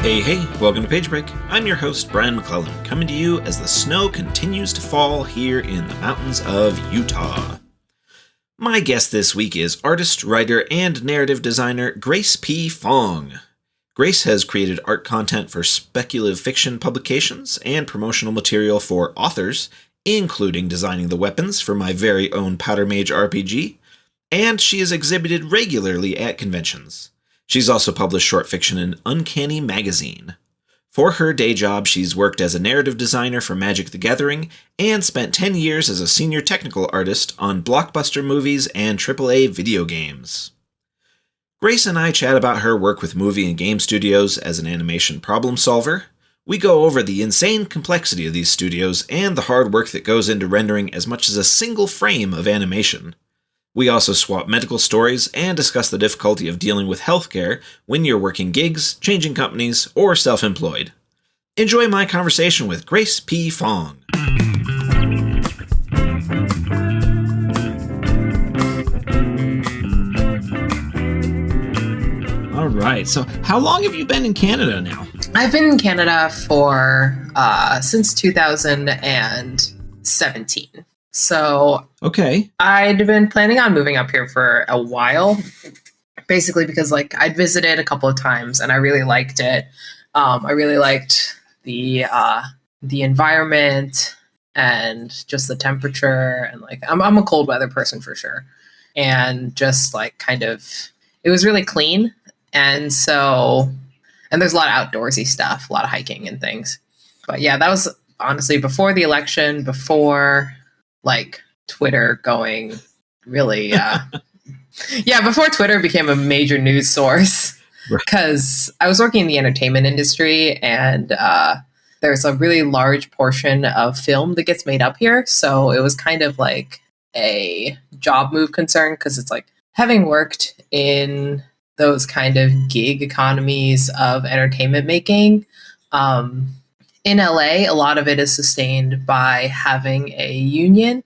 Hey, welcome to Page Break. I'm your host, Brian McClellan, coming to you as the snow continues to fall here in the mountains of Utah. My guest this week is artist, writer, and narrative designer Grace P. Fong. Grace has created art content for speculative fiction publications and promotional material for authors, including designing the weapons for my very own Powder Mage RPG, and she is exhibited regularly at conventions. She's also published short fiction in Uncanny Magazine. For her day job, she's worked as a narrative designer for Magic the Gathering and spent 10 years as a senior technical artist on blockbuster movies and AAA video games. Grace and I chat about her work with movie and game studios as an animation problem solver. We go over the insane complexity of these studios and the hard work that goes into rendering as much as a single frame of animation. We also swap medical stories and discuss the difficulty of dealing with healthcare when you're working gigs, changing companies, or self-employed. Enjoy my conversation with Grace P. Fong. All right, so how long have you been in Canada now? I've been in Canada for since 2017. So okay, I'd been planning on moving up here for a while, basically because I'd visited a couple of times and I really liked it. I really liked the environment and just the temperature, and I'm a cold weather person for sure, and just it was really clean, and there's a lot of outdoorsy stuff, a lot of hiking and things. But yeah, that was honestly before the election, before Twitter going really, before Twitter became a major news source, because I was working in the entertainment industry, and there's a really large portion of film that gets made up here. So it was kind of like a job move concern, because it's having worked in those kind of gig economies of entertainment making, in LA, a lot of it is sustained by having a union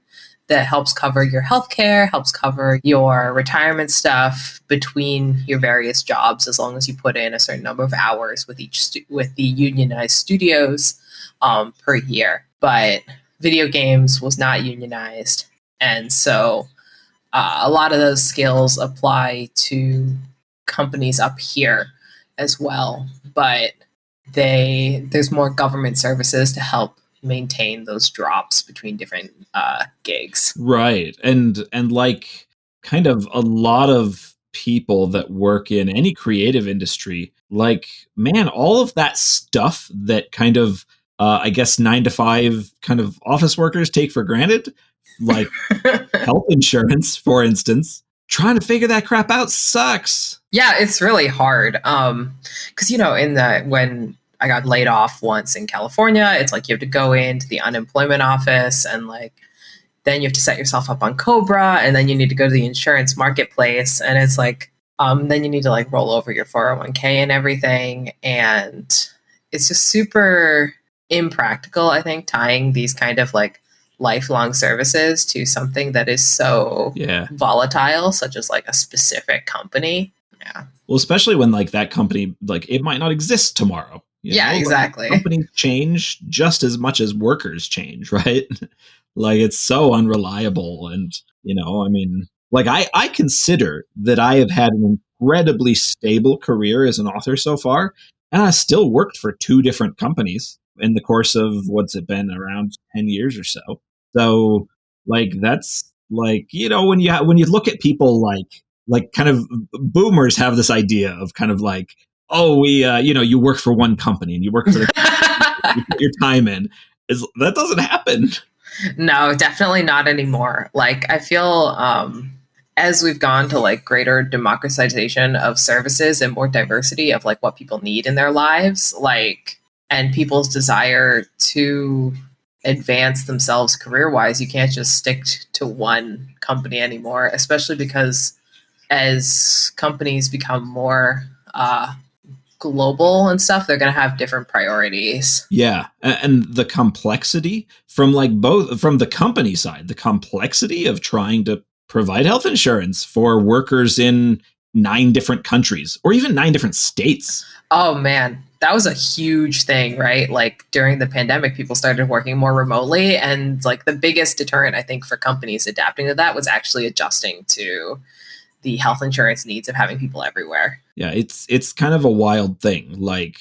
that helps cover your healthcare, helps cover your retirement stuff between your various jobs, as long as you put in a certain number of hours with with the unionized studios per year. But video games was not unionized, and so a lot of those skills apply to companies up here as well. But there's more government services to help maintain those drops between different gigs. Right. And kind of a lot of people that work in any creative industry, man, all of that stuff that kind of, I guess 9 to 5 kind of office workers take for granted, health insurance, for instance, trying to figure that crap out sucks. Yeah, it's really hard. Because, when I got laid off once in California, it's you have to go into the unemployment office, and then you have to set yourself up on Cobra, and then you need to go to the insurance marketplace, and it's then you need to roll over your 401k and everything. And it's just super impractical, I think, tying these kind of lifelong services to something that is so volatile, such as a specific company. Yeah. Well, especially when that company, it might not exist tomorrow. Exactly. Companies change just as much as workers change, right? It's so unreliable. And, I consider that I have had an incredibly stable career as an author so far, and I still worked for 2 different companies in the course of what's it been, around 10 years or so. So that's when you look at people kind of boomers have this idea of kind of oh, we, you work for one company and you work for the company, you put your time in. That doesn't happen. No, definitely not anymore. I feel as we've gone to greater democratization of services and more diversity of what people need in their lives, and people's desire to advance themselves career-wise, you can't just stick to one company anymore, especially because as companies become more global and stuff, they're going to have different priorities. Yeah. And the complexity from like both from the company side, the complexity of trying to provide health insurance for workers in 9 different countries or even 9 different states. Oh man, that was a huge thing, right? Like during the pandemic, people started working more remotely. And like the biggest deterrent, I think, for companies adapting to that was actually adjusting to the health insurance needs of having people everywhere. Yeah, it's kind of a wild thing. Like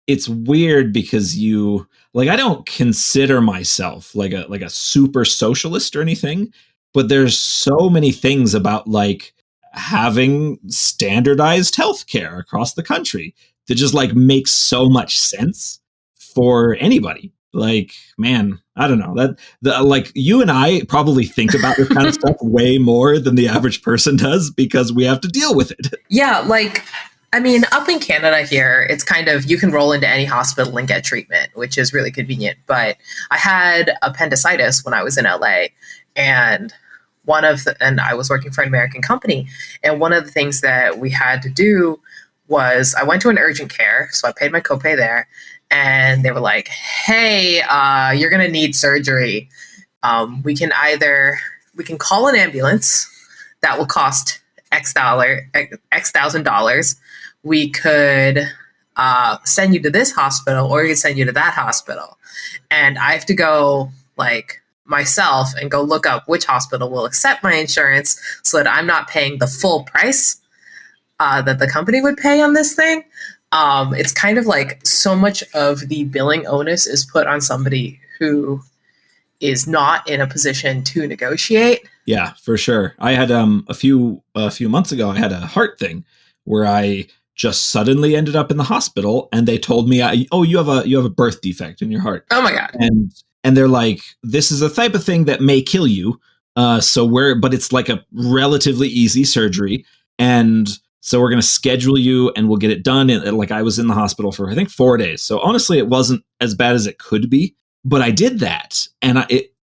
it's weird because I don't consider myself like a super socialist or anything, but there's so many things about like having standardized healthcare across the country that just like makes so much sense for anybody. Like, man, I don't know like you and I probably think about this kind of stuff way more than the average person does because we have to deal with it. Yeah, like, I mean, up in Canada here, it's kind of, you can roll into any hospital and get treatment, which is really convenient. But I had appendicitis when I was in LA, and I was working for an American company. And one of the things that we had to do was I went to an urgent care. So I paid my copay there. And they were like, hey, you're going to need surgery. We can call an ambulance that will cost X thousand dollars. We could send you to this hospital, or we could send you to that hospital. And I have to go like myself and go look up which hospital will accept my insurance so that I'm not paying the full price that the company would pay on this thing. It's kind of like so much of the billing onus is put on somebody who is not in a position to negotiate. Yeah, for sure. I had a few months ago, I had a heart thing where I just suddenly ended up in the hospital, and they told me, you have a birth defect in your heart. Oh my God. And they're like, this is a type of thing that may kill you. But it's like a relatively easy surgery. And so we're going to schedule you and we'll get it done. And like I was in the hospital for, I think, 4 days. So honestly, it wasn't as bad as it could be, but I did that. And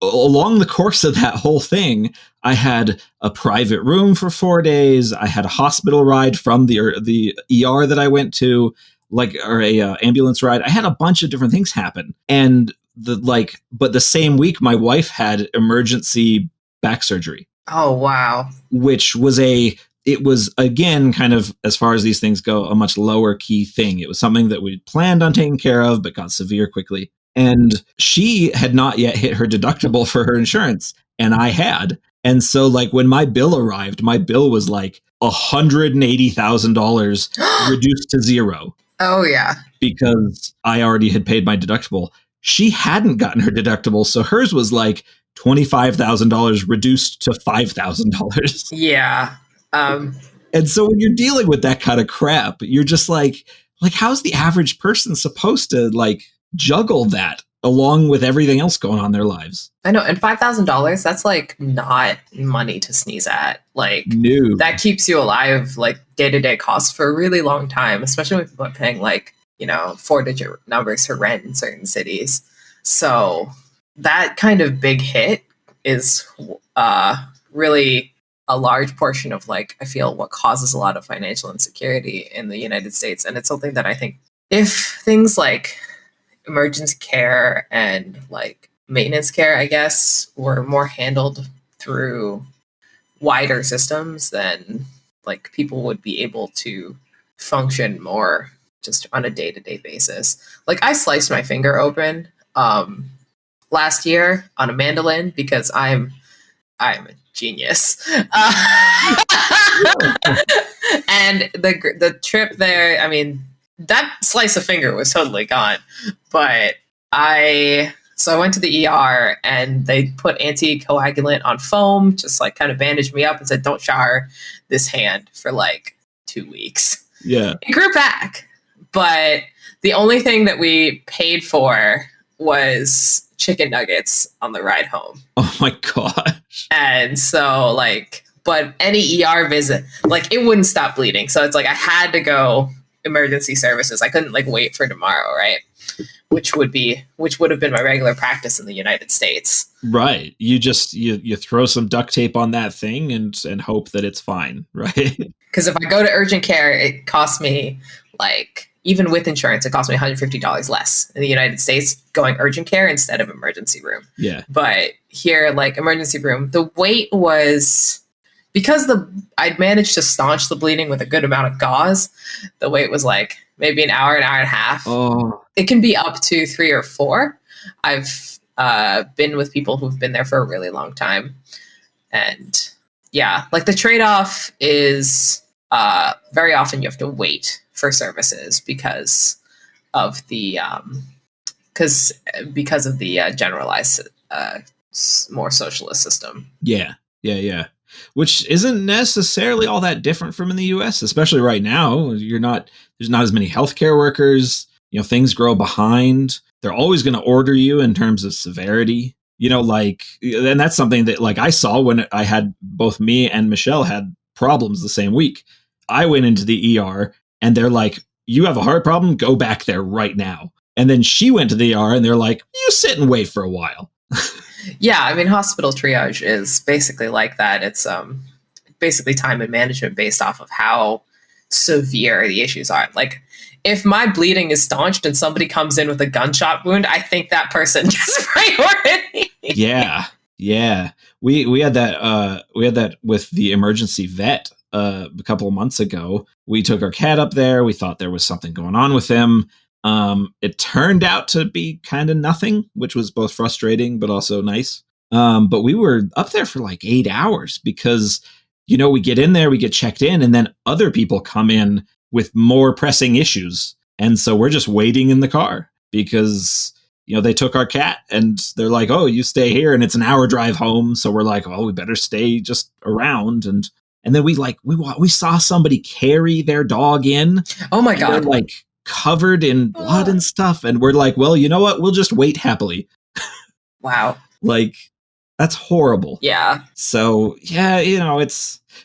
along the course of that whole thing, I had a private room for 4 days. I had a hospital ride from the ER that I went to, ambulance ride. I had a bunch of different things happen. And but the same week, my wife had emergency back surgery. Oh, wow. Which was it was, again, kind of, as far as these things go, a much lower key thing. It was something that we planned on taking care of, but got severe quickly. And she had not yet hit her deductible for her insurance, and I had. And so, like, when my bill arrived, my bill was like $180,000 reduced to zero. Oh, yeah. Because I already had paid my deductible. She hadn't gotten her deductible, so hers was like $25,000 reduced to $5,000. Yeah. And so when you're dealing with that kind of crap, you're just like, how's the average person supposed to like juggle that along with everything else going on in their lives? I know. And $5,000, that's like not money to sneeze at. Like, no. That keeps you alive, like day-to-day costs for a really long time, especially when people are paying like, 4-digit numbers for rent in certain cities. So that kind of big hit is really a large portion of, like, I feel what causes a lot of financial insecurity in the United States. And it's something that I think if things like emergency care and like maintenance care, I guess, were more handled through wider systems, then like people would be able to function more just on a day-to-day basis. Like I sliced my finger open last year on a mandolin because I'm a genius. And the trip there, I mean, that slice of finger was totally gone. But I went to the ER and they put anticoagulant on foam, just like kind of bandaged me up and said, don't shower this hand for like 2 weeks. Yeah. It grew back. But the only thing that we paid for was chicken nuggets on the ride home. Oh my gosh. And so like, but any ER visit, like it wouldn't stop bleeding. So it's like I had to go emergency services. I couldn't like wait for tomorrow, right? Which would have been my regular practice in the United States. Right. You just you throw some duct tape on that thing and hope that it's fine, right? Because if I go to urgent care, it costs me like even with insurance, it cost me $150 less in the United States going urgent care instead of emergency room. Yeah. But here, like emergency room, the wait was, because I'd managed to staunch the bleeding with a good amount of gauze, the wait was like maybe an hour and a half. Oh. It can be up to 3 or 4. I've been with people who've been there for a really long time. And yeah, like the trade-off is very often you have to wait for services because of the generalized more socialist system. Yeah. Which isn't necessarily all that different from in the US, especially right now. There's not as many healthcare workers. Things grow behind. They're always going to order you in terms of severity. And that's something that I saw when I had both me and Michelle had problems the same week. I went into the ER and they're like, you have a heart problem? Go back there right now. And then she went to the ER and they're like, you sit and wait for a while. Yeah, I mean, hospital triage is basically like that. It's basically time and management based off of how severe the issues are. Like, if my bleeding is staunched and somebody comes in with a gunshot wound, I think that person gets priority. Yeah. We had that with the emergency vet a couple of months ago. We took our cat up there. We thought there was something going on with him. It turned out to be kind of nothing, which was both frustrating but also nice. But we were up there for like 8 hours because, we get in there, we get checked in, and then other people come in with more pressing issues. And so we're just waiting in the car because, they took our cat and they're like, oh, you stay here and it's an hour drive home. So we're like, oh, we better stay just around. And then we saw somebody carry their dog in. Oh my God. They're like covered in blood and stuff. And we're like, well, you know what? We'll just wait happily. Wow. That's horrible. Yeah. So yeah,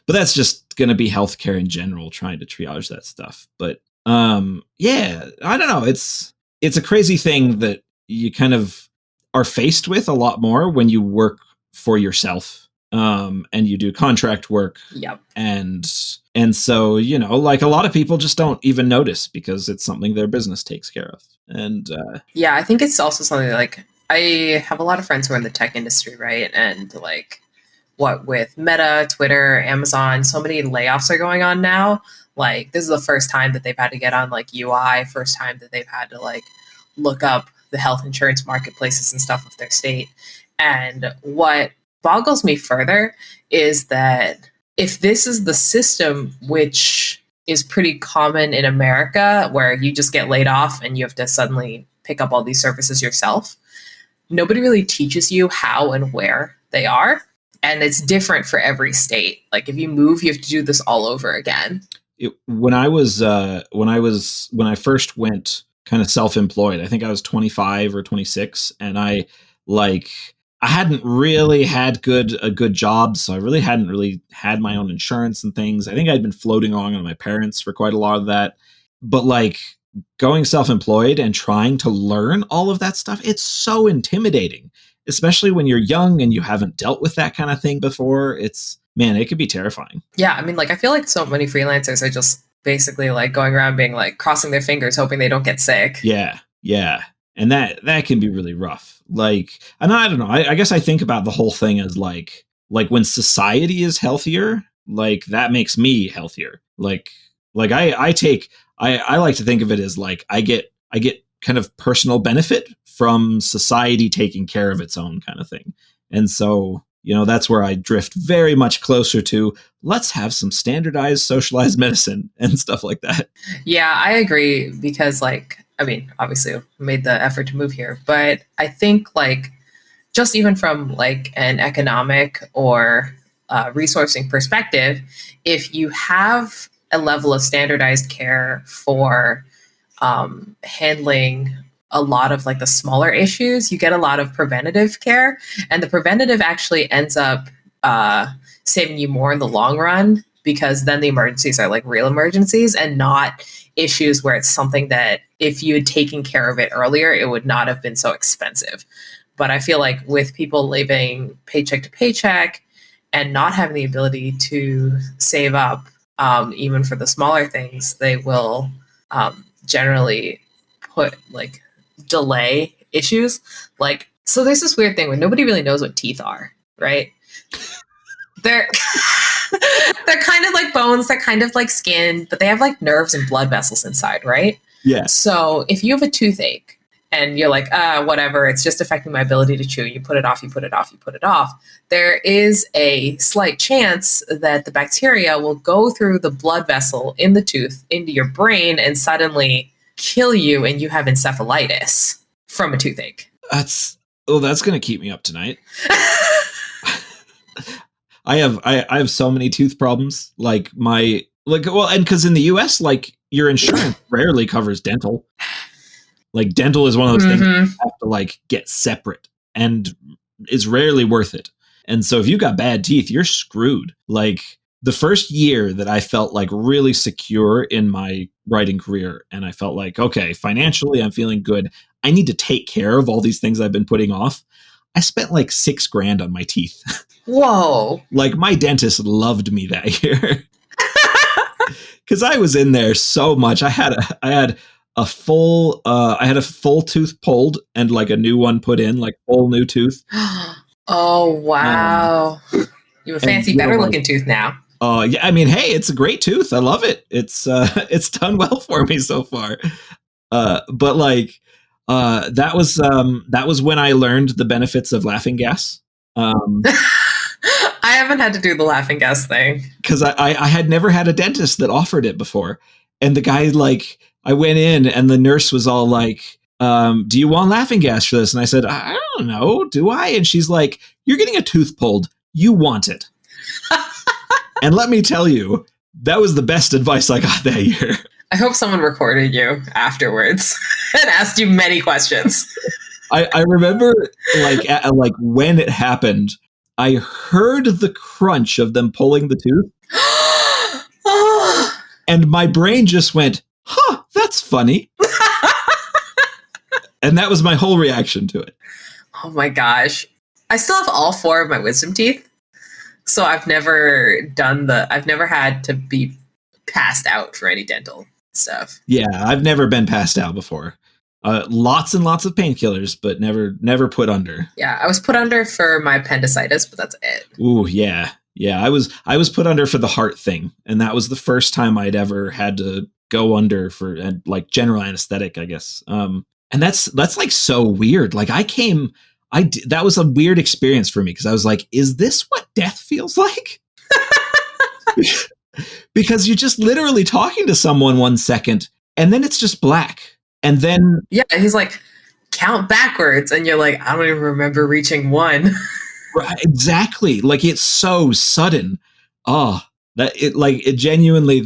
but that's just going to be healthcare in general, trying to triage that stuff. But yeah, I don't know. It's a crazy thing that you kind of are faced with a lot more when you work for yourself. And you do contract work. Yep. And so, a lot of people just don't even notice because it's something their business takes care of. And yeah, I think it's also something I have a lot of friends who are in the tech industry, right? And what with Meta, Twitter, Amazon, so many layoffs are going on now. This is the first time that they've had to get on UI, first time that they've had to look up the health insurance marketplaces and stuff of their state. And what boggles me further is that if this is the system, which is pretty common in America, where you just get laid off and you have to suddenly pick up all these services yourself, nobody really teaches you how and where they are. And it's different for every state. If you move, you have to do this all over again. When I first went kind of self-employed, I think I was 25 or 26, and I hadn't really had a good job, so I really hadn't really had my own insurance and things. I think I'd been floating along on my parents for quite a lot of that. But going self-employed and trying to learn all of that stuff, it's so intimidating, especially when you're young and you haven't dealt with that kind of thing before. It could be terrifying. Yeah, I mean, I feel like so many freelancers are just basically going around being crossing their fingers, hoping they don't get sick. Yeah. And that can be really rough. And I don't know, I guess I think about the whole thing as when society is healthier, that makes me healthier. I like to think of it as I get kind of personal benefit from society taking care of its own kind of thing. And so, that's where I drift very much closer to let's have some standardized socialized medicine and stuff like that. Yeah, I agree because obviously I made the effort to move here, but I think just even from an economic or resourcing perspective, if you have a level of standardized care for handling a lot of the smaller issues, you get a lot of preventative care, and the preventative actually ends up saving you more in the long run, because then the emergencies are real emergencies and not issues where it's something that if you had taken care of it earlier, it would not have been so expensive. But I feel with people living paycheck to paycheck and not having the ability to save up, even for the smaller things, they will generally delay issues. Like, so there's this weird thing where nobody really knows what teeth are, right? They're they're kind of like bones, they're kind of like skin, but they have like nerves and blood vessels inside, right? Yeah. So if you have a toothache and you're like, whatever, it's just affecting my ability to chew, you put it off, you put it off, you put it off, there is a slight chance that the bacteria will go through the blood vessel in the tooth into your brain and suddenly kill you, and you have encephalitis from a toothache. That's going to keep me up tonight. I have so many tooth problems. And because in the US, like, your insurance rarely covers dental. Like, dental is one of those things you have to like get separate and is rarely worth it. And so if you've got bad teeth, you're screwed. Like, the first year that I felt like really secure in my writing career, and I felt like, okay, financially I'm feeling good, I need to take care of all these things I've been putting off, I spent like $6,000 on my teeth. Whoa. Like, my dentist loved me that year. Because I was in there so much. I had a full tooth pulled and like a new one put in, like full new tooth. Oh, wow. You have a fancy, better looking tooth now. Yeah, I mean, hey, it's a great tooth. I love it. It's done well for me so far. But like, that was when I learned the benefits of laughing gas. I haven't had to do the laughing gas thing because I had never had a dentist that offered it before. And the guy, like, I went in and the nurse was all like, do you want laughing gas for this? And I said, I don't know. Do I? And she's like, you're getting a tooth pulled. You want it. And let me tell you, that was the best advice I got that year. I hope someone recorded you afterwards and asked you many questions. I remember like when it happened, I heard the crunch of them pulling the tooth. And my brain just went, huh, that's funny. And that was my whole reaction to it. Oh my gosh. I still have all 4 of my wisdom teeth. So I've never had to be passed out for any dental stuff. Yeah, I've never been passed out before. Lots and lots of painkillers, but never put under. Yeah, I was put under for my appendicitis, but that's it. Ooh, yeah. Yeah, I was put under for the heart thing, and that was the first time I'd ever had to go under for like general anesthetic, I guess. And that's like so weird. Like, that was a weird experience for me because I was like, is this what death feels like? Because you're just literally talking to someone 1 second and then it's just black. And then yeah, he's like, count backwards, and you're like, I don't even remember reaching 1. Right, exactly. Like, it's so sudden. Oh, it genuinely,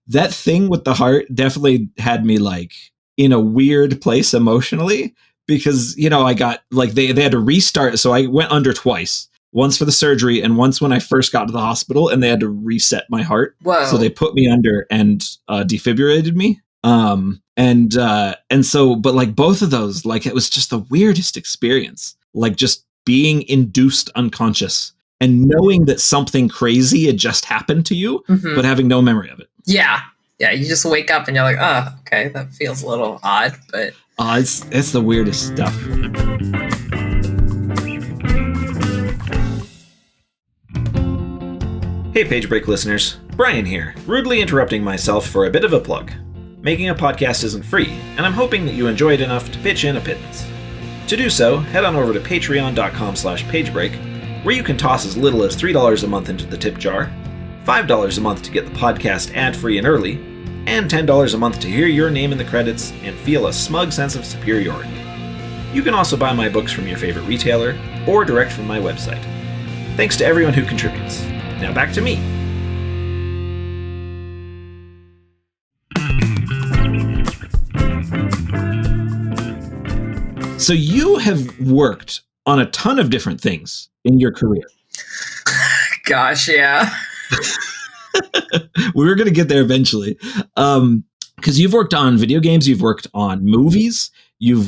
that thing with the heart definitely had me like in a weird place emotionally because, you know, I got like, they had to restart. So I went under twice, once for the surgery and once when I first got to the hospital, and they had to reset my heart. Whoa. So they put me under and defibrillated me. And so, but like both of those, like, it was just the weirdest experience, like just being induced unconscious and knowing that something crazy had just happened to you, but having no memory of it. Yeah. Yeah. You just wake up and you're like, oh, okay, that feels a little odd, but it's the weirdest stuff. Hey, Page Break listeners, Brian here, rudely interrupting myself for a bit of a plug. Making a podcast isn't free, and I'm hoping that you enjoy it enough to pitch in a pittance. To do so, head on over to patreon.com/pagebreak, where you can toss as little as $3 a month into the tip jar, $5 a month to get the podcast ad-free and early, and $10 a month to hear your name in the credits and feel a smug sense of superiority. You can also buy my books from your favorite retailer, or direct from my website. Thanks to everyone who contributes. Now back to me. So you have worked on a ton of different things in your career. Gosh, yeah. We were going to get there eventually. Because you've worked on video games, you've worked on movies, you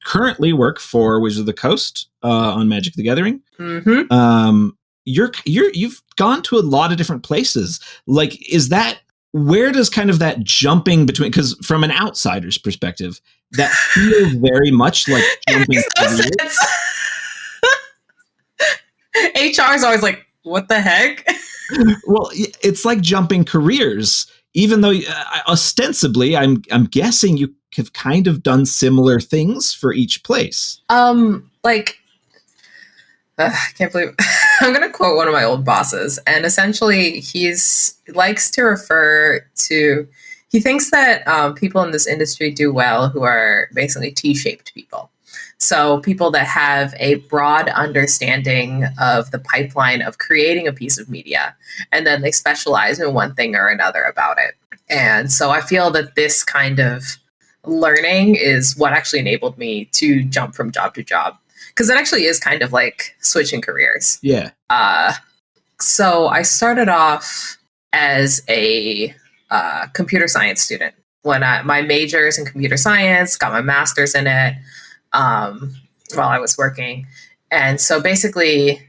currently work for Wizards of the Coast on Magic the Gathering. Mm-hmm. You've gone to a lot of different places. Like, is that where does kind of that jumping between, because from an outsider's perspective, that feels very much like jumping careers. HR is always like, what the heck? Well, it's like jumping careers, even though ostensibly, I'm guessing you have kind of done similar things for each place. I can't believe I'm going to quote one of my old bosses, and essentially he likes to refer to, he thinks that people in this industry do well who are basically T-shaped people. So people that have a broad understanding of the pipeline of creating a piece of media, and then they specialize in one thing or another about it. And so I feel that this kind of learning is what actually enabled me to jump from job to job. Because it actually is kind of like switching careers. Yeah. So I started off as a computer science student. When my major is in computer science, got my master's in it while I was working. And so basically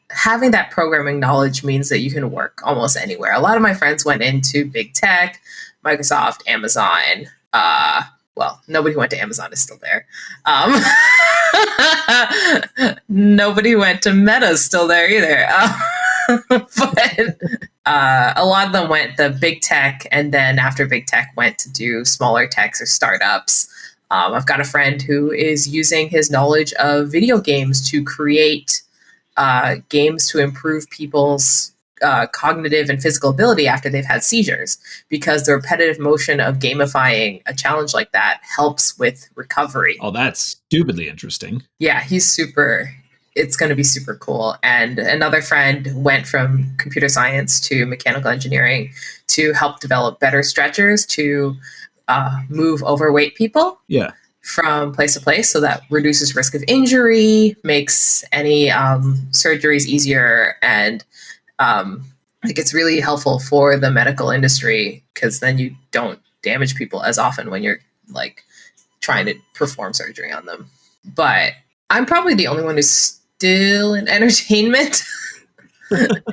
having that programming knowledge means that you can work almost anywhere. A lot of my friends went into big tech, Microsoft, Amazon. Well, nobody who went to Amazon is still there. Nobody went to Meta's still there either. But a lot of them went the big tech, and then after big tech went to do smaller techs or startups. I've got a friend who is using his knowledge of video games to create games to improve people's cognitive and physical ability after they've had seizures, because the repetitive motion of gamifying a challenge like that helps with recovery. Oh, that's stupidly interesting. Yeah, it's going to be super cool. And another friend went from computer science to mechanical engineering to help develop better stretchers to move overweight people. Yeah. From place to place, so that reduces risk of injury, makes any surgeries easier, and it's really helpful for the medical industry, because then you don't damage people as often when you're like trying to perform surgery on them. But I'm probably the only one who's still in entertainment.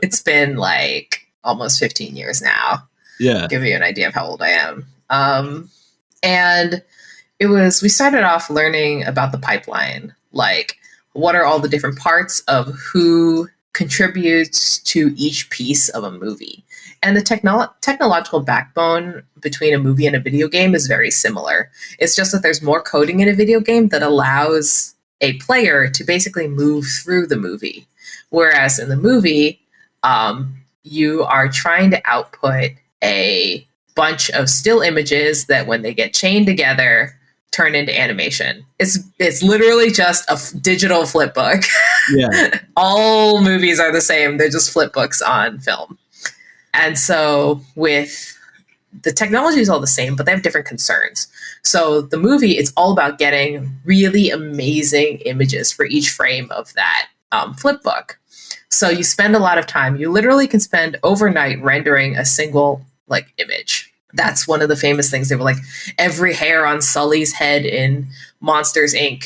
It's been like almost 15 years now. Yeah. Give you an idea of how old I am. And we started off learning about the pipeline, like what are all the different parts of who contributes to each piece of a movie. And the technological backbone between a movie and a video game is very similar. It's just that there's more coding in a video game that allows a player to basically move through the movie. Whereas in the movie, you are trying to output a bunch of still images that when they get chained together, turn into animation. It's literally just a digital flip book. Yeah. All movies are the same. They're just flip books on film. And so with the technology is all the same, but they have different concerns. So the movie, it's all about getting really amazing images for each frame of that flip book. So you spend a lot of time. You literally can spend overnight rendering a single image. That's one of the famous things. They were like, every hair on Sully's head in Monsters, Inc.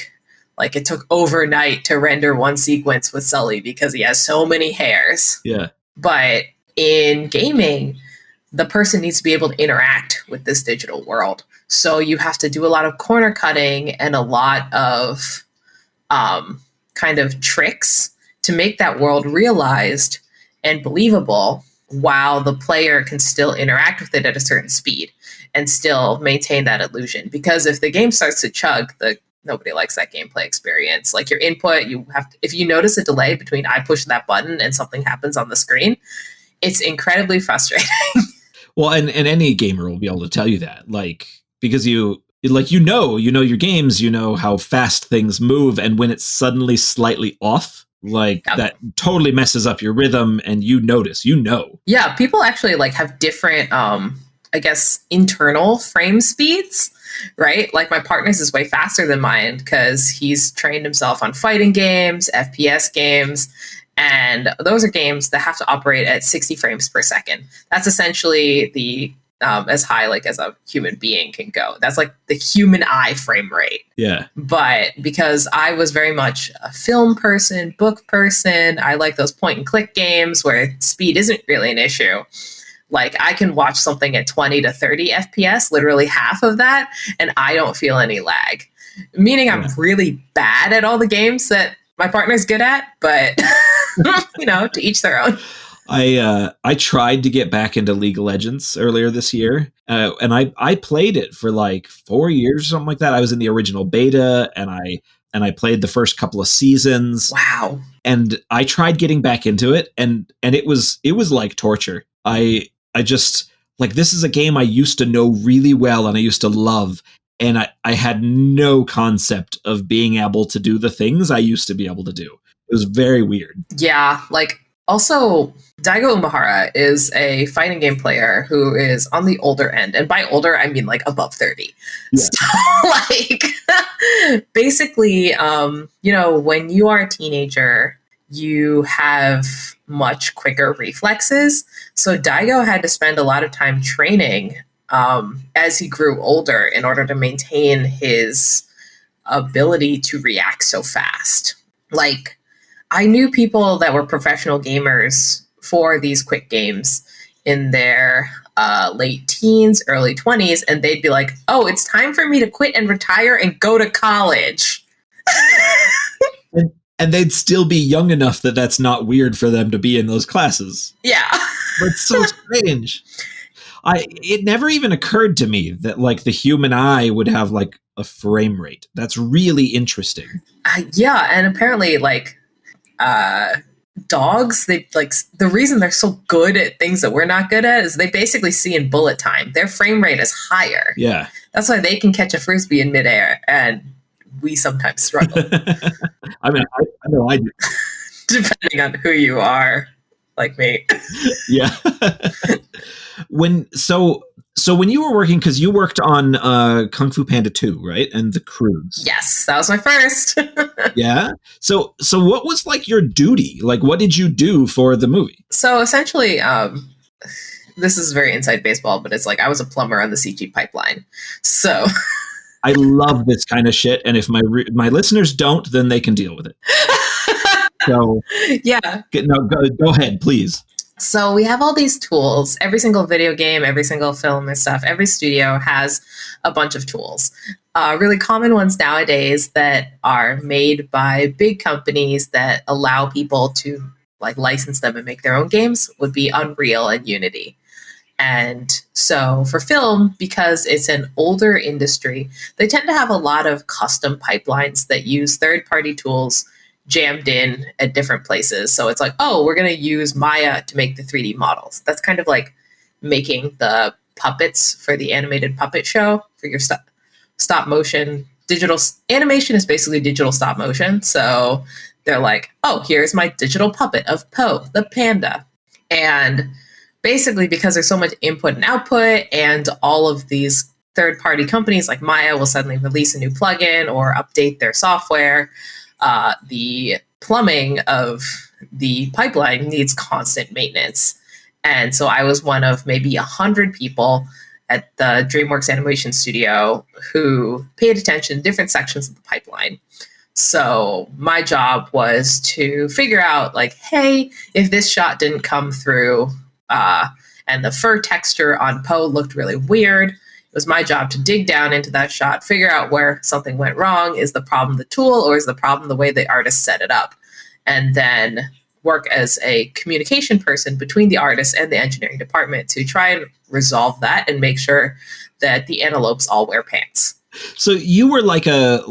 Like, it took overnight to render one sequence with Sully because he has so many hairs. Yeah. But in gaming, the person needs to be able to interact with this digital world. So you have to do a lot of corner cutting and a lot of kind of tricks to make that world realized and believable, while the player can still interact with it at a certain speed and still maintain that illusion. Because if the game starts to chug, nobody likes that gameplay experience. Like, your input, if you notice a delay between I push that button and something happens on the screen, it's incredibly frustrating. Well, and any gamer will be able to tell you that, because you know your games, you know how fast things move, and when it's suddenly slightly off, that totally messes up your rhythm, and you notice. Yeah, people actually have different, internal frame speeds, right? Like, my partner's is way faster than mine because he's trained himself on fighting games, FPS games, and those are games that have to operate at 60 frames per second. That's essentially the as high as a human being can go. That's the human eye frame rate. Yeah. But because I was very much a film person, book person, I like those point and click games where speed isn't really an issue. Like I can watch something at 20 to 30 FPS, literally half of that, and I don't feel any lag. Meaning I'm really bad at all the games that my partner's good at, but to each their own. I tried to get back into League of Legends earlier this year, and I played it for like 4 years or something like that. I was in the original beta, and I played the first couple of seasons. Wow. And I tried getting back into it, and it was like torture. I just like, this is a game I used to know really well and I used to love, and I had no concept of being able to do the things I used to be able to do. It was very weird. Yeah, like also Daigo Umehara is a fighting game player who is on the older end, and by older I mean like above 30. Yeah. So like basically when you are a teenager, you have much quicker reflexes. So Daigo had to spend a lot of time training as he grew older in order to maintain his ability to react so fast. Like, I knew people that were professional gamers for these quick games in their late teens, early 20s, and they'd be like, oh, it's time for me to quit and retire and go to college. And they'd still be young enough that that's not weird for them to be in those classes. Yeah. That's so strange. It never even occurred to me that like the human eye would have like a frame rate. That's really interesting. Yeah, and apparently like dogs, they like the reason they're so good at things that we're not good at is they basically see in bullet time. Their frame rate is higher. Yeah. That's why they can catch a frisbee in midair, and we sometimes struggle. I mean, I know I do. Depending on who you are, like me. Yeah. So when you were working, because you worked on Kung Fu Panda 2, right? And The Cruise. Yes, that was my first. Yeah. So what was like your duty? Like, what did you do for the movie? So essentially, this is very inside baseball, but it's like I was a plumber on the CG pipeline. So I love this kind of shit, and if my listeners don't, then they can deal with it. So yeah, go ahead, please. So we have all these tools. Every single video game, every single film and stuff, every studio has a bunch of tools. Really common ones nowadays that are made by big companies that allow people to like license them and make their own games would be Unreal and Unity. And so for film, because it's an older industry, they tend to have a lot of custom pipelines that use third-party tools jammed in at different places. So it's like, oh, we're going to use Maya to make the 3D models. That's kind of like making the puppets for the animated puppet show for your stop motion. Digital animation is basically digital stop motion. So they're like, oh, here's my digital puppet of Po, the panda. And basically because there's so much input and output, and all of these third-party companies like Maya will suddenly release a new plugin or update their software, the plumbing of the pipeline needs constant maintenance. And so I was one of maybe 100 people at the DreamWorks Animation Studio who paid attention to different sections of the pipeline. So my job was to figure out like, hey, if this shot didn't come through and the fur texture on Po looked really weird, it was my job to dig down into that shot, figure out where something went wrong. Is the problem the tool, or is the problem the way the artist set it up? And then work as a communication person between the artist and the engineering department to try and resolve that and make sure that the antelopes all wear pants. So you were like a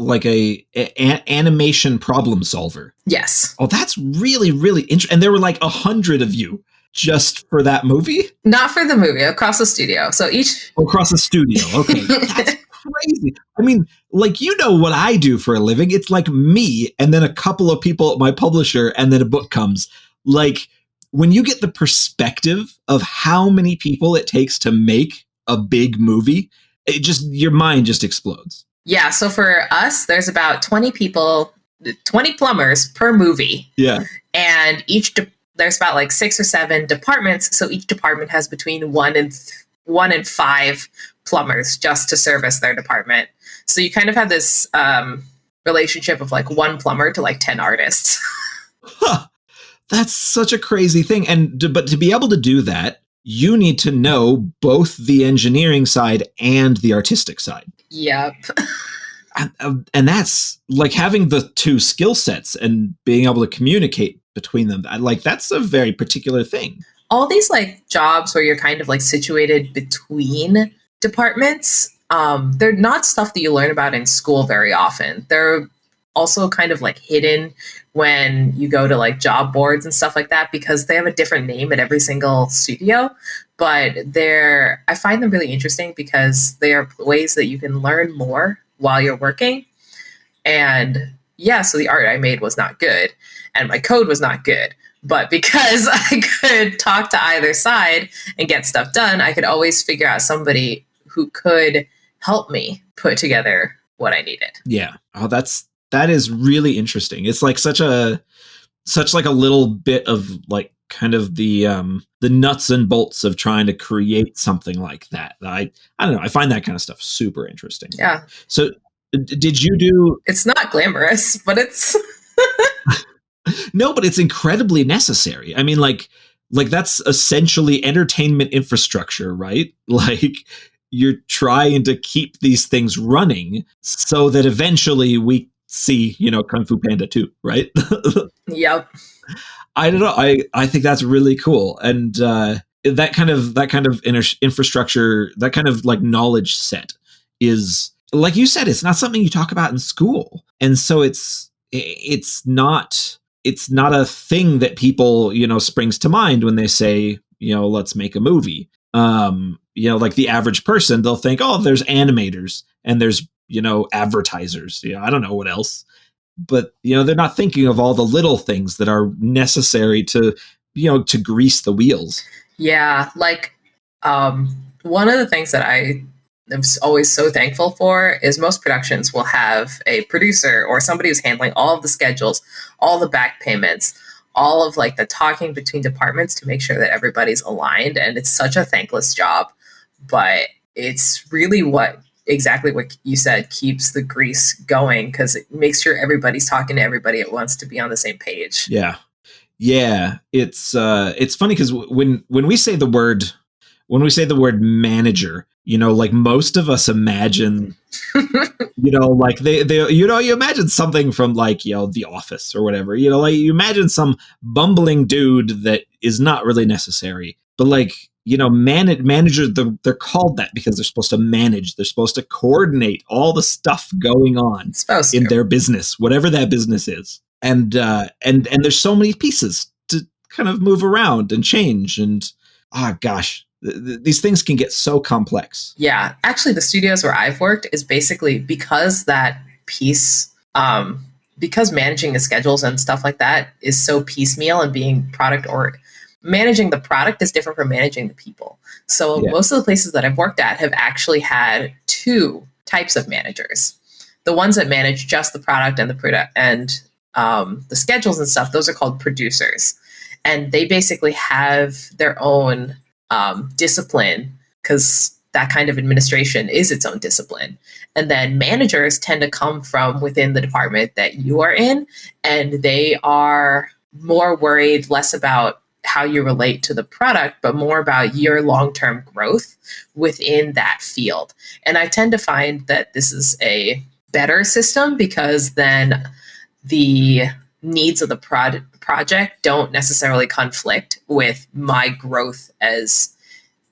animation problem solver. Yes. Oh, that's really, really interesting. And there were like 100 of you just for that movie? Not for the movie, across the studio. So across the studio. Okay. That's crazy. I mean, like, you know what I do for a living. It's like me and then a couple of people at my publisher, and then a book comes. Like, when you get the perspective of how many people it takes to make a big movie, your mind just explodes. Yeah. So for us, there's about 20 people, 20 plumbers per movie. Yeah. And there's about like 6 or 7 departments. So each department has between 1 and 5 plumbers just to service their department. So you kind of have this relationship of like 1 plumber to like 10 artists. Huh. That's such a crazy thing. But to be able to do that, you need to know both the engineering side and the artistic side. Yep. And that's like having the two skill sets and being able to communicate between them. Like that's a very particular thing. All these like jobs where you're kind of like situated between departments, they're not stuff that you learn about in school very often. They're also kind of like hidden when you go to like job boards and stuff like that, because they have a different name at every single studio. But I find them really interesting because they are ways that you can learn more while you're working. And yeah, so the art I made was not good and my code was not good. But because I could talk to either side and get stuff done, I could always figure out somebody who could help me put together what I needed. Yeah. Oh, that is really interesting. It's like such like a little bit of like kind of the nuts and bolts of trying to create something like that. I don't know. I find that kind of stuff super interesting. Yeah. So did you do... It's not glamorous, but it's... No, but it's incredibly necessary. I mean, like that's essentially entertainment infrastructure, right? Like you're trying to keep these things running so that eventually we see, Kung Fu Panda 2, right? Yep. I don't know. I think that's really cool. And that kind of infrastructure, that kind of like knowledge set is, like you said, it's not something you talk about in school. And so it's not a thing that people, springs to mind when they say, let's make a movie. Like the average person, they'll think, oh, there's animators and there's, advertisers. I don't know what else. But, they're not thinking of all the little things that are necessary to, to grease the wheels. Yeah. Like, one of the things that I am always so thankful for is most productions will have a producer or somebody who's handling all of the schedules, all the back payments, all of like the talking between departments to make sure that everybody's aligned. And it's such a thankless job, but it's really exactly what you said keeps the grease going, because it makes sure everybody's talking to everybody at once to be on the same page. Yeah. It's funny because when we say the word manager, like most of us imagine, like you imagine something from like, The Office or whatever, like you imagine some bumbling dude that is not really necessary, but like, manager, they're called that because they're supposed to manage, they're supposed to coordinate all the stuff going on in their business, whatever that business is. And there's so many pieces to kind of move around and change. And gosh, these things can get so complex. Yeah. Actually, the studios where I've worked is basically because that piece, because managing the schedules and stuff like that is so piecemeal, and being product or managing the product is different from managing the people. So most of the places that I've worked at have actually had two types of managers. The ones that manage just the product and the product and the schedules and stuff, those are called producers. And they basically have their own discipline, because that kind of administration is its own discipline. And then managers tend to come from within the department that you are in, and they are more worried less about how you relate to the product, but more about your long-term growth within that field. And I tend to find that this is a better system, because then the needs of the project don't necessarily conflict with my growth as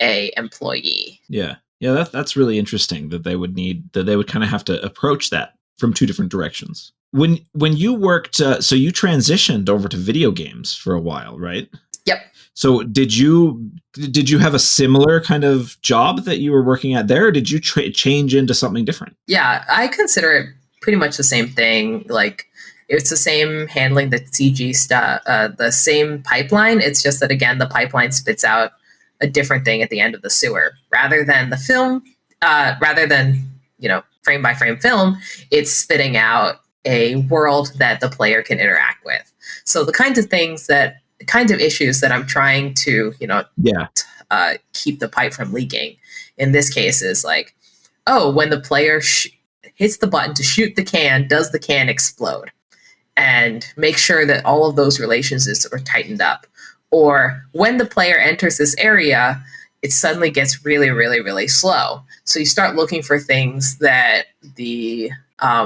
a employee. Yeah. That's really interesting that they would kind of have to approach that from two different directions. When you worked, so you transitioned over to video games for a while, right? Yep. So did you have a similar kind of job that you were working at there, or did you change into something different? Yeah, I consider it pretty much the same thing. Like, it's the same handling the CG stuff, the same pipeline. It's just that, again, the pipeline spits out a different thing at the end of the sewer. Rather than the film, frame by frame film, it's spitting out a world that the player can interact with. So the kinds of issues that I'm trying to, keep the pipe from leaking in this case is like, when the player hits the button to shoot the can, does the can explode? And make sure that all of those relations are tightened up. Or when the player enters this area, it suddenly gets really, really, really slow. So you start looking for things that the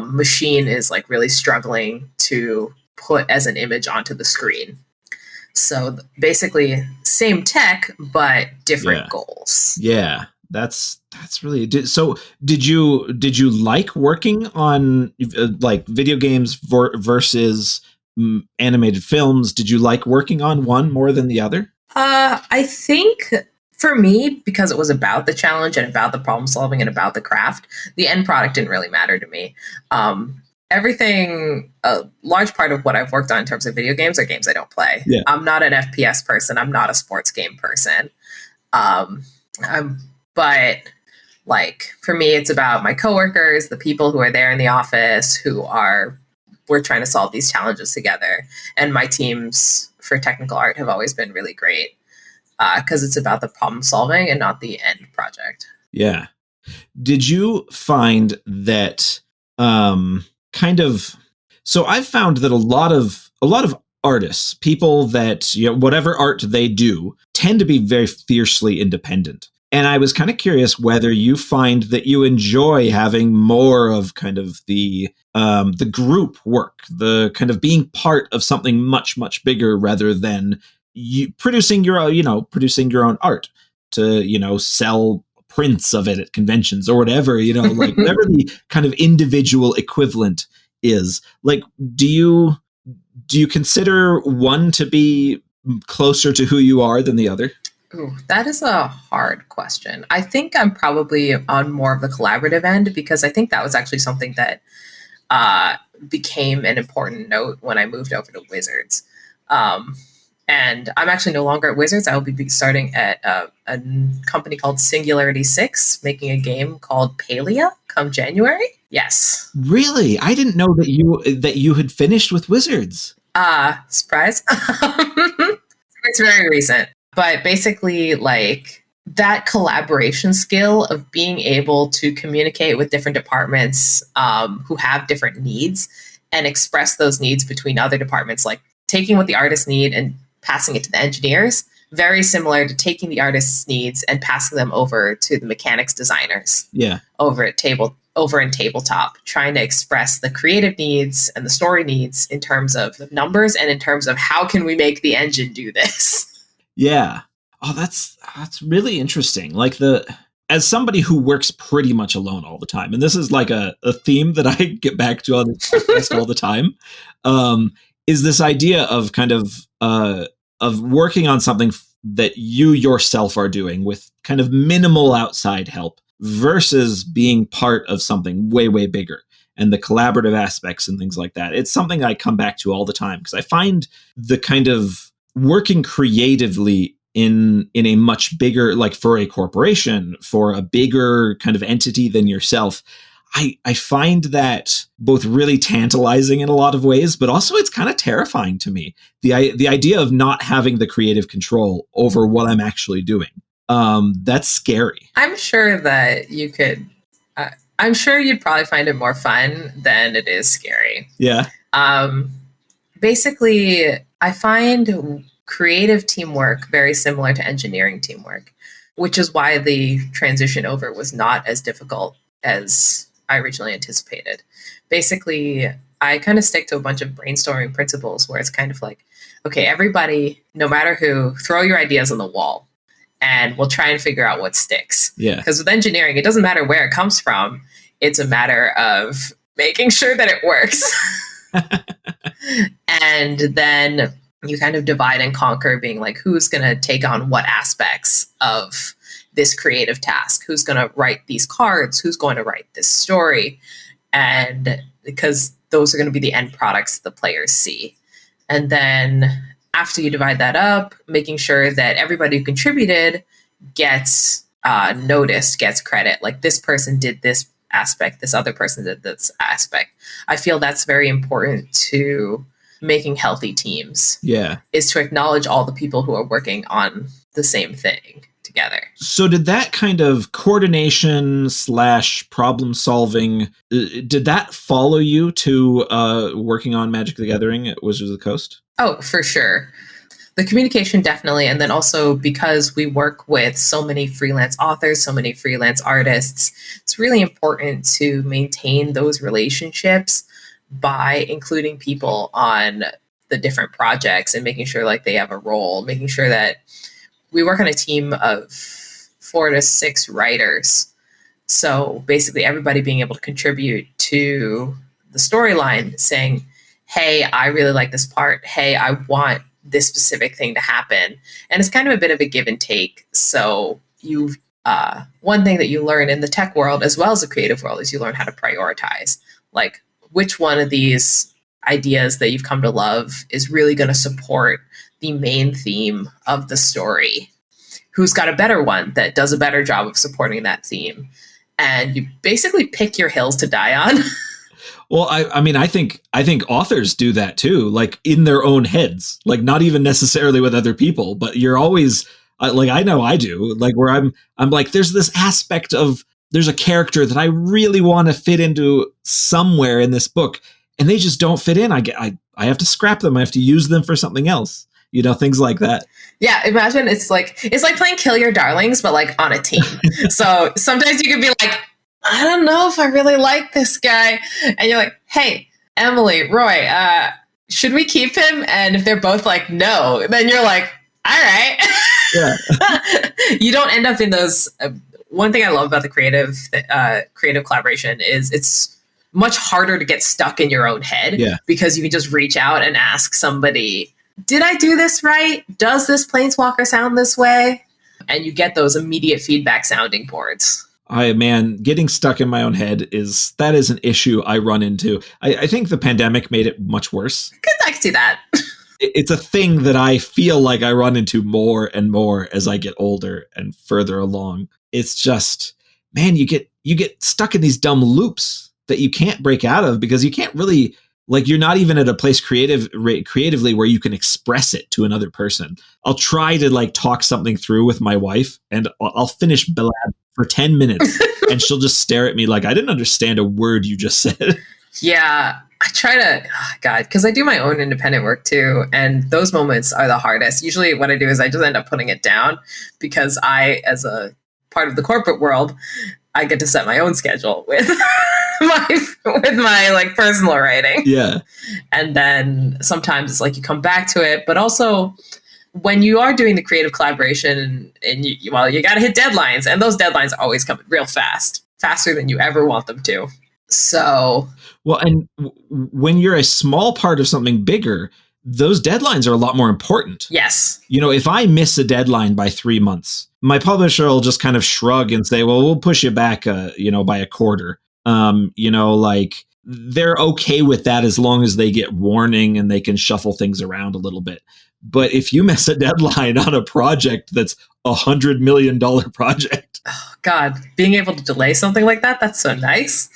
machine is like really struggling to put as an image onto the screen. So basically, same tech, but different goals. Yeah, that's really. So did you like working on like video games versus animated films? Did you like working on one more than the other? I think for me, because it was about the challenge and about the problem solving and about the craft, the end product didn't really matter to me. Everything, a large part of what I've worked on in terms of video games are games I don't play. Yeah. I'm not an FPS person. I'm not a sports game person. But like for me, it's about my coworkers, the people who are there in the office we're trying to solve these challenges together. And my teams for technical art have always been really great because it's about the problem solving and not the end project. Yeah. Did you find that so I've found that a lot of artists, people that, whatever art they do, tend to be very fiercely independent. And I was kind of curious whether you find that you enjoy having more of kind of the group work, the kind of being part of something much, much bigger rather than you producing your own art to, sell prints of it at conventions or whatever, like whatever the kind of individual equivalent is. Like, do you consider one to be closer to who you are than the other? Ooh, that is a hard question. I think I'm probably on more of the collaborative end because I think that was actually something that became an important note when I moved over to Wizards. And I'm actually no longer at Wizards. I will be starting at a company called Singularity 6, making a game called Palia come January. Yes. Really? I didn't know that you had finished with Wizards. Surprise. It's very recent. But basically, like, that collaboration skill of being able to communicate with different departments who have different needs and express those needs between other departments, like taking what the artists need and passing it to the engineers, very similar to taking the artist's needs and passing them over to the mechanics designers. Yeah. Over in tabletop, trying to express the creative needs and the story needs in terms of numbers and in terms of how can we make the engine do this. Yeah. Oh, that's really interesting. Like as somebody who works pretty much alone all the time, and this is like a theme that I get back to on this podcast all the time, is this idea of kind of working on something that you yourself are doing with kind of minimal outside help versus being part of something way, way bigger and the collaborative aspects and things like that. It's something I come back to all the time because I find the kind of working creatively in a much bigger, like for a corporation, for a bigger kind of entity than yourself, I find that both really tantalizing in a lot of ways, but also it's kind of terrifying to me. The idea of not having the creative control over what I'm actually doing. That's scary. I'm sure that you could, I'm sure you'd probably find it more fun than it is scary. Yeah. Basically, I find creative teamwork very similar to engineering teamwork, which is why the transition over was not as difficult as I originally anticipated. Basically, I kind of stick to a bunch of brainstorming principles where it's kind of like, okay, everybody, no matter who, throw your ideas on the wall and we'll try and figure out what sticks. Yeah. Because with engineering, it doesn't matter where it comes from. It's a matter of making sure that it works. And then you kind of divide and conquer, being like, who's going to take on what aspects of this creative task? Who's going to write these cards? Who's going to write this story? And because those are going to be the end products the players see. And then after you divide that up, making sure that everybody who contributed gets noticed, gets credit. Like, this person did this aspect, this other person did this aspect. I feel that's very important to making healthy teams. Yeah. Is to acknowledge all the people who are working on the same thing together. So did that kind of coordination / problem solving, did that follow you to working on Magic the Gathering at Wizards of the Coast? Oh, for sure. The communication definitely. And then also because we work with so many freelance authors, so many freelance artists, it's really important to maintain those relationships by including people on the different projects and making sure like they have a role, making sure that we work on a team of 4 to 6 writers. So basically everybody being able to contribute to the storyline, saying, hey, I really like this part. Hey, I want this specific thing to happen. And it's kind of a bit of a give and take. So one thing that you learn in the tech world as well as the creative world is you learn how to prioritize. Like which one of these ideas that you've come to love is really going to support the main theme of the story. Who's got a better one that does a better job of supporting that theme? And you basically pick your hills to die on. Well, I mean, I think authors do that too, like in their own heads, like not even necessarily with other people, but you're always like, I know I do, like where I'm like, there's this aspect of, there's a character that I really want to fit into somewhere in this book, and they just don't fit in. I have to scrap them. I have to use them for something else. You know, things like that. Yeah, imagine it's like playing Kill Your Darlings, but like on a team. So sometimes you could be like, I don't know if I really like this guy. And you're like, hey, Emily, Roy, should we keep him? And if they're both like, no, then you're like, all right. Yeah. You don't end up in those. One thing I love about the creative collaboration is it's much harder to get stuck in your own head. Yeah. Because you can just reach out and ask somebody, did I do this right? Does this planeswalker sound this way? And you get those immediate feedback sounding boards. Getting stuck in my own head is an issue I run into. I think the pandemic made it much worse. I can see that. It's a thing that I feel like I run into more and more as I get older and further along. It's just, man, you get stuck in these dumb loops that you can't break out of because you can't really, like, you're not even at a place creatively where you can express it to another person. I'll try to like talk something through with my wife and I'll finish blab for 10 minutes and she'll just stare at me like, I didn't understand a word you just said. Yeah, I try to, because I do my own independent work too. And those moments are the hardest. Usually what I do is I just end up putting it down because I, as a part of the corporate world, I get to set my own schedule with my like personal writing. Yeah. And then sometimes it's like you come back to it, but also when you are doing the creative collaboration and you got to hit deadlines, and those deadlines always come real fast, faster than you ever want them to. So, well, and when you're a small part of something bigger, those deadlines are a lot more important. Yes. You know, if I miss a deadline by 3 months, my publisher will just kind of shrug and say, well, we'll push you back, by a quarter. Like they're okay with that as long as they get warning and they can shuffle things around a little bit. But if you miss a deadline on a project that's $100 million project. Oh, God, being able to delay something like that, that's so nice.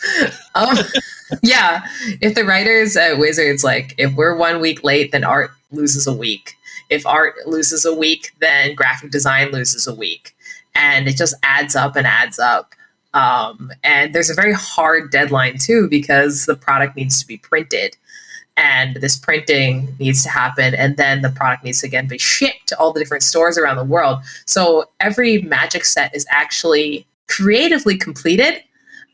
Yeah, if the writers at Wizards, like if we're 1 week late, then art loses a week. If art loses a week, then graphic design loses a week. And it just adds up and adds up. And there's a very hard deadline too, because the product needs to be printed and this printing needs to happen. And then the product needs to again be shipped to all the different stores around the world. So every Magic set is actually creatively completed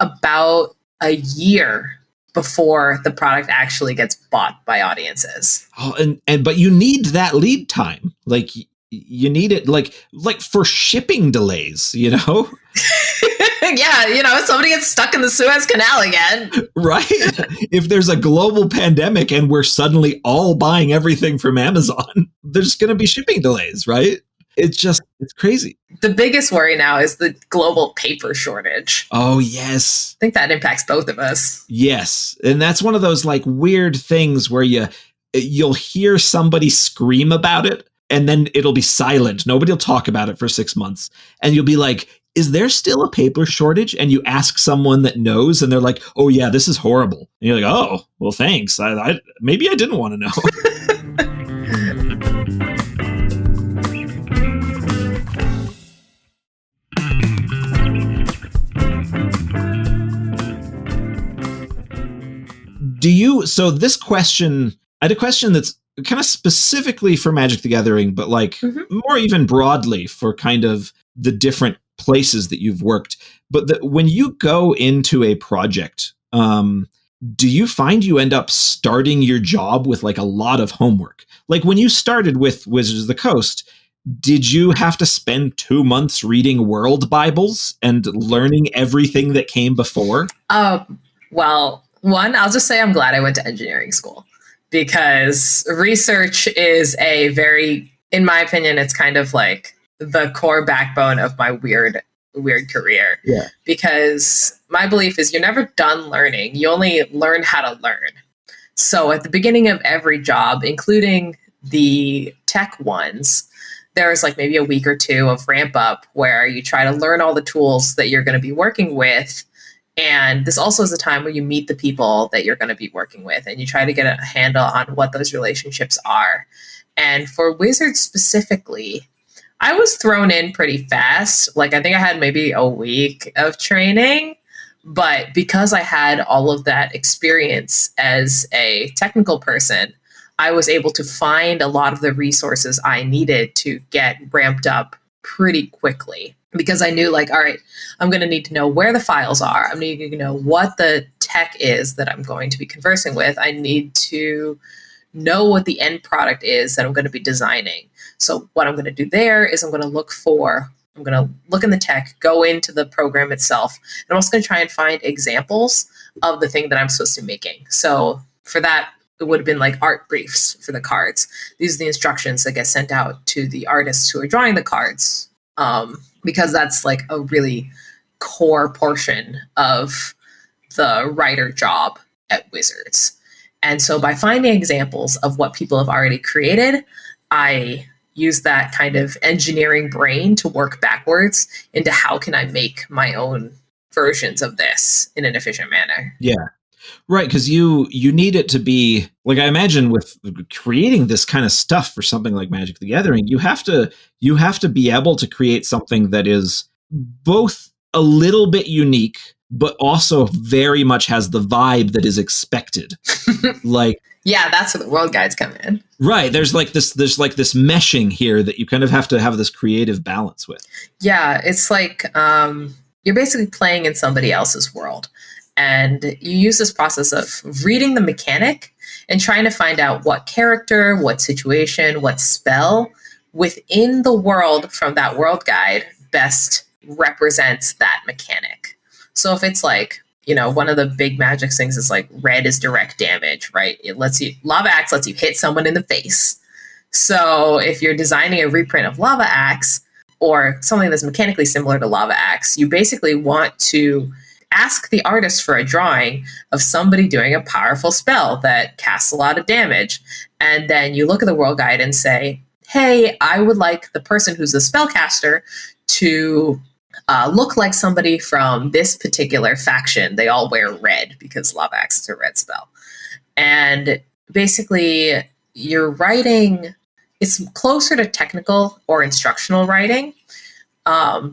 about a year before the product actually gets bought by audiences. Oh, but you need that lead time. Like you need it like for shipping delays, you know? Yeah, somebody gets stuck in the Suez Canal again. Right? If there's a global pandemic and we're suddenly all buying everything from Amazon, there's going to be shipping delays, right? It's crazy. The biggest worry now is the global paper shortage. Oh, yes. I think that impacts both of us. Yes. And that's one of those like weird things where you'll hear somebody scream about it and then it'll be silent. Nobody will talk about it for 6 months. And you'll be like, is there still a paper shortage? And you ask someone that knows and they're like, oh yeah, this is horrible. And you're like, oh, well, thanks. I maybe I didn't want to know. So this question, I had a question that's kind of specifically for Magic the Gathering, but like more even broadly for kind of the different places that you've worked. But when you go into a project, do you find you end up starting your job with like a lot of homework? Like when you started with Wizards of the Coast, did you have to spend 2 months reading world Bibles and learning everything that came before? Well, one, I'll just say I'm glad I went to engineering school, because research is a very, in my opinion, it's kind of like the core backbone of my weird career. Yeah. Because my belief is you're never done learning. You only learn how to learn. So at the beginning of every job, including the tech ones, there's like maybe a week or two of ramp up where you try to learn all the tools that you're going to be working with. And this also is a time where you meet the people that you're going to be working with, and you try to get a handle on what those relationships are. And for Wizards specifically, I was thrown in pretty fast. Like I think I had maybe a week of training, but because I had all of that experience as a technical person, I was able to find a lot of the resources I needed to get ramped up pretty quickly, because I knew like, all right, I'm going to need to know where the files are. I'm needing to know what the tech is that I'm going to be conversing with. I need to know what the end product is that I'm going to be designing. So what I'm going to do there is I'm going to look in the tech, go into the program itself, and I'm also going to try and find examples of the thing that I'm supposed to be making. So for that, it would have been like art briefs for the cards. These are the instructions that get sent out to the artists who are drawing the cards, because that's like a really core portion of the writer job at Wizards. And so by finding examples of what people have already created, I use that kind of engineering brain to work backwards into how can I make my own versions of this in an efficient manner. Yeah. Right, because you need it to be like, I imagine with creating this kind of stuff for something like Magic the Gathering, you have to be able to create something that is both a little bit unique, but also very much has the vibe that is expected. Like, yeah, that's where the world guides come in. Right, there's this meshing here that you kind of have to have this creative balance with. Yeah, it's like you're basically playing in somebody else's world. And you use this process of reading the mechanic and trying to find out what character, what situation, what spell within the world from that world guide best represents that mechanic. So if it's like, one of the big magic things is like red is direct damage, right? Lava Axe lets you hit someone in the face. So if you're designing a reprint of Lava Axe or something that's mechanically similar to Lava Axe, you basically want to ask the artist for a drawing of somebody doing a powerful spell that casts a lot of damage. And then you look at the world guide and say, hey, I would like the person who's the spellcaster to look like somebody from this particular faction. They all wear red because Lava Axe is a red spell. And basically, you're writing, it's closer to technical or instructional writing,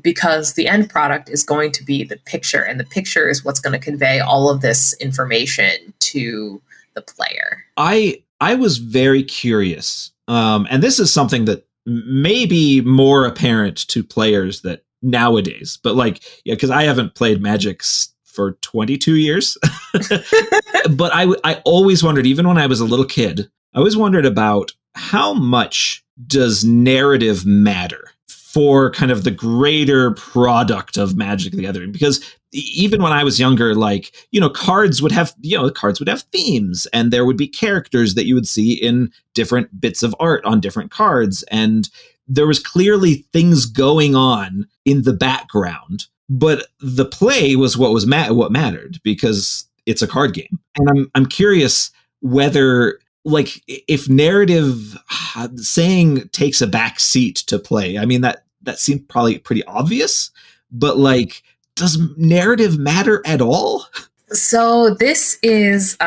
because the end product is going to be the picture, and the picture is what's going to convey all of this information to the player. I was very curious, and this is something that may be more apparent to players that nowadays, but because I haven't played Magic for 22 years, but I always wondered, even when I was a little kid, I always wondered about how much does narrative matter for kind of the greater product of Magic the Gathering. Because even when I was younger, cards would have themes, and there would be characters that you would see in different bits of art on different cards. And there was clearly things going on in the background, but the play was what mattered, because it's a card game. And I'm curious whether, if narrative saying takes a back seat to play. I mean, that seemed probably pretty obvious, but does narrative matter at all? So this is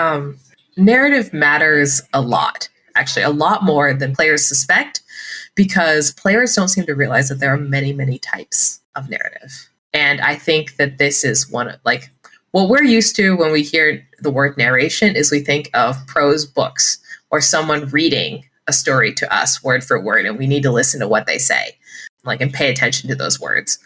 narrative matters a lot, actually a lot more than players suspect, because players don't seem to realize that there are many, many types of narrative. And I think that this is one, what we're used to when we hear the word narration is we think of prose books, or someone reading a story to us word for word, and we need to listen to what they say, like, and pay attention to those words.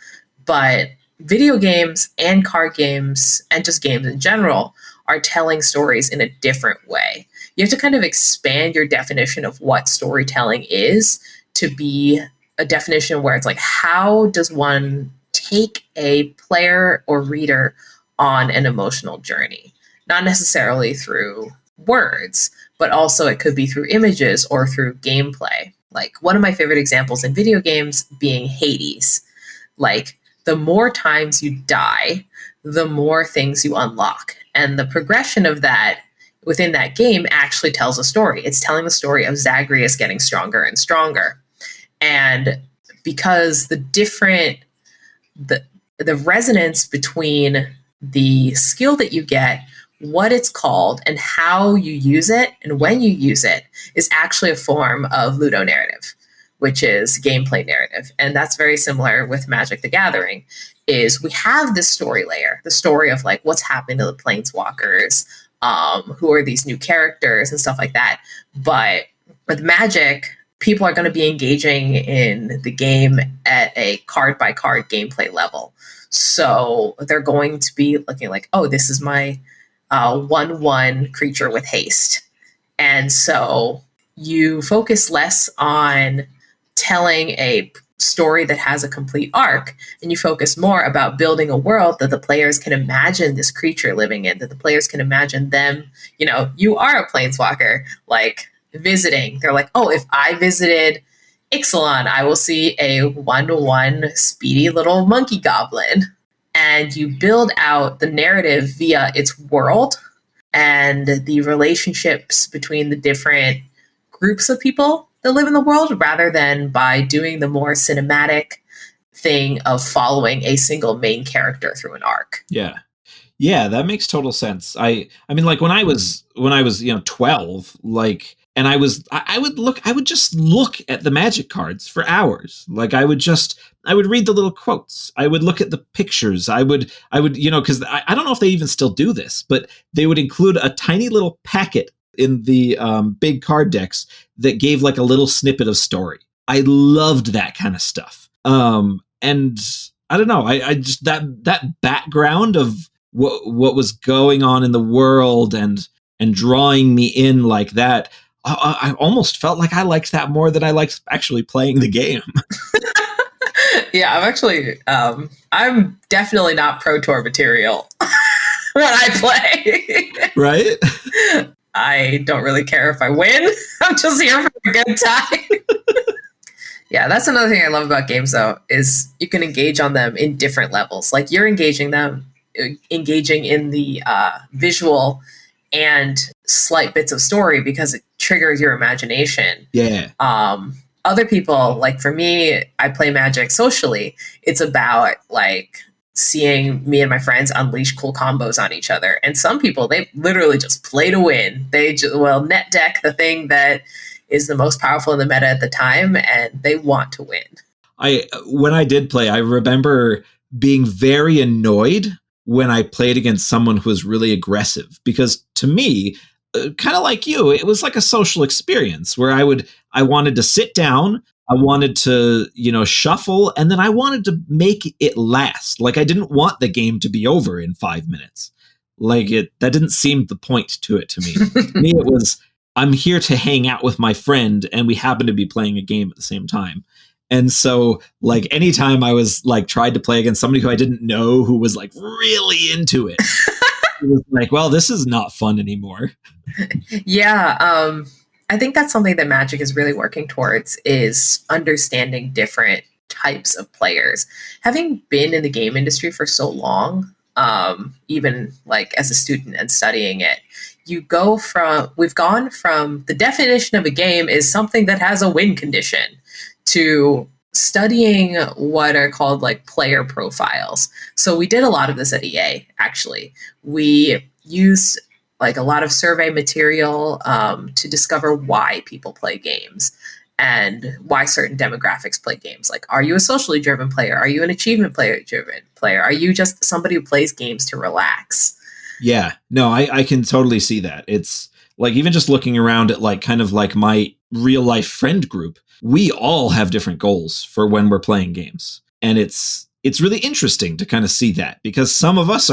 But video games and card games and just games in general are telling stories in a different way. You have to kind of expand your definition of what storytelling is to be a definition where it's like, how does one take a player or reader on an emotional journey? Not necessarily through words, but also it could be through images or through gameplay. Like, one of my favorite examples in video games being Hades. Like, the more times you die, the more things you unlock. And the progression of that within that game actually tells a story. It's telling the story of Zagreus getting stronger and stronger. And because the resonance between the skill that you get, what it's called, and how you use it and when you use it is actually a form of ludonarrative, which is gameplay narrative. And that's very similar with Magic the Gathering, is we have this story layer, the story of like what's happening to the planeswalkers, who are these new characters and stuff like that. But with Magic, people are going to be engaging in the game at a card by card gameplay level. So they're going to be looking like, oh, this is my 1/1 creature with haste. And so you focus less on telling a story that has a complete arc, and you focus more about building a world that the players can imagine this creature living in, that the players can imagine them, you are a planeswalker, like, visiting. They're like, oh, if I visited Ixalan, I will see a 1/1 speedy little monkey goblin. And you build out the narrative via its world and the relationships between the different groups of people that live in the world, rather than by doing the more cinematic thing of following a single main character through an arc. Yeah, that makes total sense. I mean, like, when I was 12, like, and I would just look at the Magic cards for hours. Like, I would read the little quotes. I would look at the pictures. I would, because I don't know if they even still do this, but they would include a tiny little packet in the big card decks that gave like a little snippet of story. I loved that kind of stuff. And I don't know, I just, that background of what was going on in the world and drawing me in like that, I almost felt like I liked that more than I liked actually playing the game. Yeah, I'm actually, I'm definitely not Pro Tour material when I play. Right? I don't really care if I win. I'm just here for a good time. Yeah, that's another thing I love about games, though, is you can engage on them in different levels. Like, you're engaging in the visual and slight bits of story because it triggers your imagination. Yeah. Other people, like for me, I play Magic socially. It's about like seeing me and my friends unleash cool combos on each other. And some people, they literally just play to win. They net deck the thing that is the most powerful in the meta at the time, and they want to win. When I did play, I remember being very annoyed when I played against someone who was really aggressive, because to me, kind of like you, it was like a social experience where I wanted to sit down, I wanted to, shuffle, and then I wanted to make it last. Like, I didn't want the game to be over in 5 minutes. Like, that didn't seem the point to it to me. To me, it was, I'm here to hang out with my friend, and we happen to be playing a game at the same time. And so, like, anytime I was like tried to play against somebody who I didn't know, who was like really into it, it was like, well, this is not fun anymore. Yeah, I think that's something that Magic is really working towards, is understanding different types of players. Having been in the game industry for so long, even like as a student and studying it, we've gone from the definition of a game is something that has a win condition to studying what are called like player profiles. So we did a lot of this at EA, actually. We used like a lot of survey material to discover why people play games and why certain demographics play games. Like, are you a socially driven player? Are you an achievement driven player? Are you just somebody who plays games to relax? Yeah, no, I can totally see that. It's like even just looking around at like kind of like my real life friend group, we all have different goals for when we're playing games. And it's really interesting to kind of see that, because some of us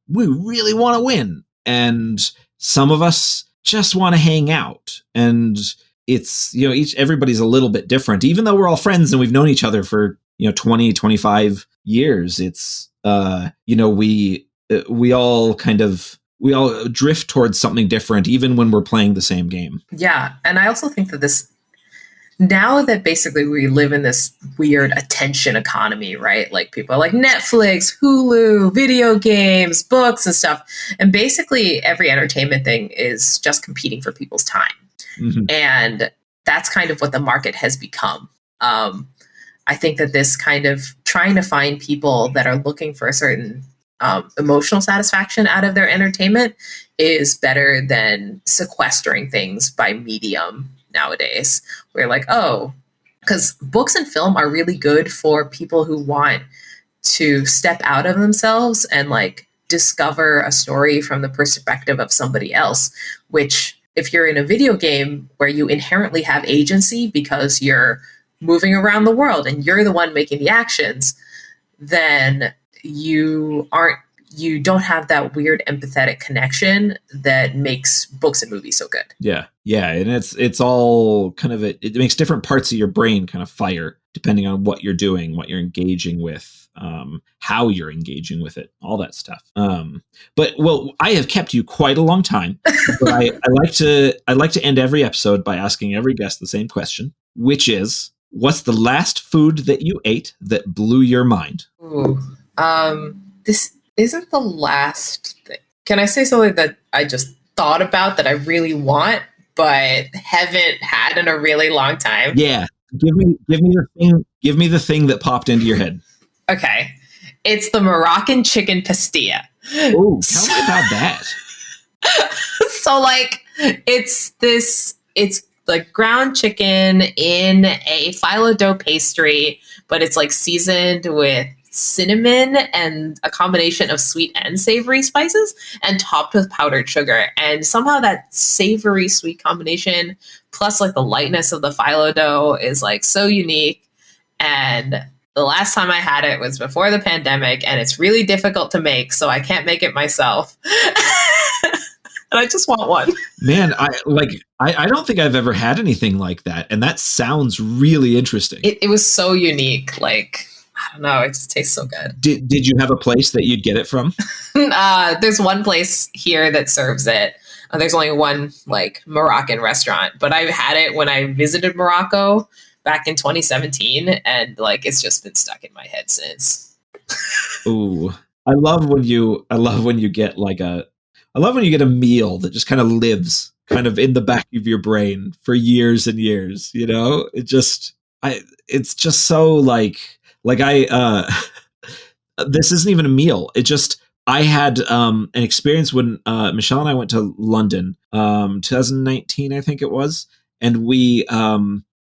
we really want to win, and some of us just want to hang out. And it's, everybody's a little bit different, even though we're all friends and we've known each other for, 20, 25 years. It's, we all drift towards something different, even when we're playing the same game. Yeah. And I also think that now that basically we live in this weird attention economy, right? Like people are like Netflix, Hulu, video games, books and stuff. And basically every entertainment thing is just competing for people's time. Mm-hmm. And that's kind of what the market has become. I think that this kind of trying to find people that are looking for a certain emotional satisfaction out of their entertainment is better than sequestering things by medium nowadays. We're like, because books and film are really good for people who want to step out of themselves and like discover a story from the perspective of somebody else, which if you're in a video game where you inherently have agency because you're moving around the world and you're the one making the actions, then you don't have that weird empathetic connection that makes books and movies so good. Yeah. And it's all kind of, it makes different parts of your brain kind of fire depending on what you're doing, what you're engaging with, how you're engaging with it, all that stuff. But I have kept you quite a long time, but I like to end every episode by asking every guest the same question, which is, what's the last food that you ate that blew your mind? Ooh, this isn't the last thing. Can I say something that I just thought about that I really want, but haven't had in a really long time? Yeah. Give me the thing that popped into your head. Okay. It's the Moroccan chicken pastilla. Oh, tell me about that. So like it's like ground chicken in a phyllo dough pastry, but it's like seasoned with cinnamon and a combination of sweet and savory spices and topped with powdered sugar. And somehow that savory sweet combination plus like the lightness of the phyllo dough is like so unique. And the last time I had it was before the pandemic, and it's really difficult to make, so I can't make it myself. And I just want one. Man, I don't think I've ever had anything like that, and that sounds really interesting. It was so unique. Like, I don't know, it just tastes so good. Did you have a place that you'd get it from? There's one place here that serves it. There's only one like Moroccan restaurant, but I had it when I visited Morocco back in 2017, and like it's just been stuck in my head since. Ooh, I love when you get a meal that just kind of lives kind of in the back of your brain for years and years, it's just so like this isn't even a meal. I had an experience when Michelle and I went to London, 2019, I think it was. And we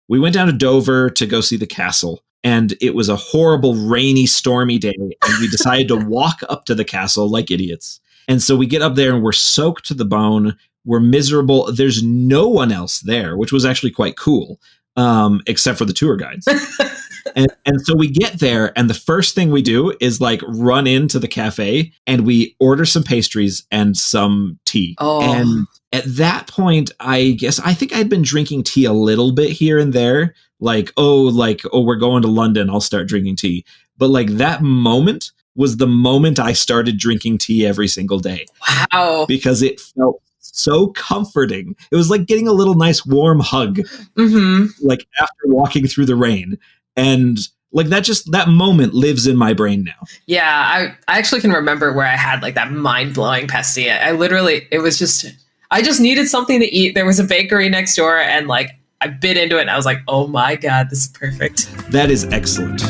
went down to Dover to go see the castle. And it was a horrible, rainy, stormy day. And we decided to walk up to the castle like idiots. And so we get up there and we're soaked to the bone. We're miserable. There's no one else there, which was actually quite cool, except for the tour guides. And so we get there, and the first thing we do is like run into the cafe and we order some pastries and some tea. Oh. And at that point, I think I'd been drinking tea a little bit here and there. Like, we're going to London, I'll start drinking tea. But like that moment was the moment I started drinking tea every single day. Wow. Because it felt so comforting. It was like getting a little nice warm hug, like after walking through the rain. And like that moment lives in my brain now. Yeah, I actually can remember where I had like that mind-blowing pastilla. I just needed something to eat. There was a bakery next door, and like I bit into it and I was like, oh my God, this is perfect. That is excellent.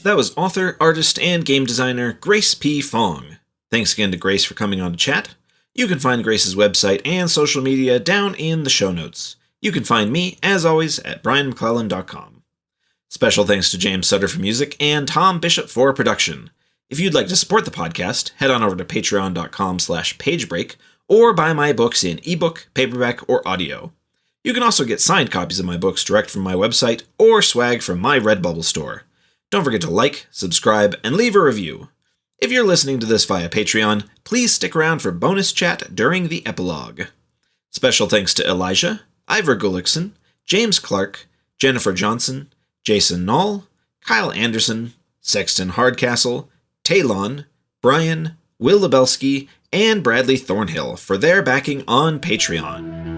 That was author, artist, and game designer Grace P. Fong. Thanks again to Grace for coming on to chat. You can find Grace's website and social media down in the show notes. You can find me, as always, at brianmcclellan.com. Special thanks to James Sutter for music and Tom Bishop for production. If you'd like to support the podcast, head on over to patreon.com/pagebreak or buy my books in ebook, paperback, or audio. You can also get signed copies of my books direct from my website or swag from my Redbubble store. Don't forget to like, subscribe, and leave a review. If you're listening to this via Patreon, please stick around for bonus chat during the epilogue. Special thanks to Elijah, Ivor Gullickson, James Clark, Jennifer Johnson, Jason Knoll, Kyle Anderson, Sexton Hardcastle, Talon, Brian, Will Lebelski, and Bradley Thornhill for their backing on Patreon.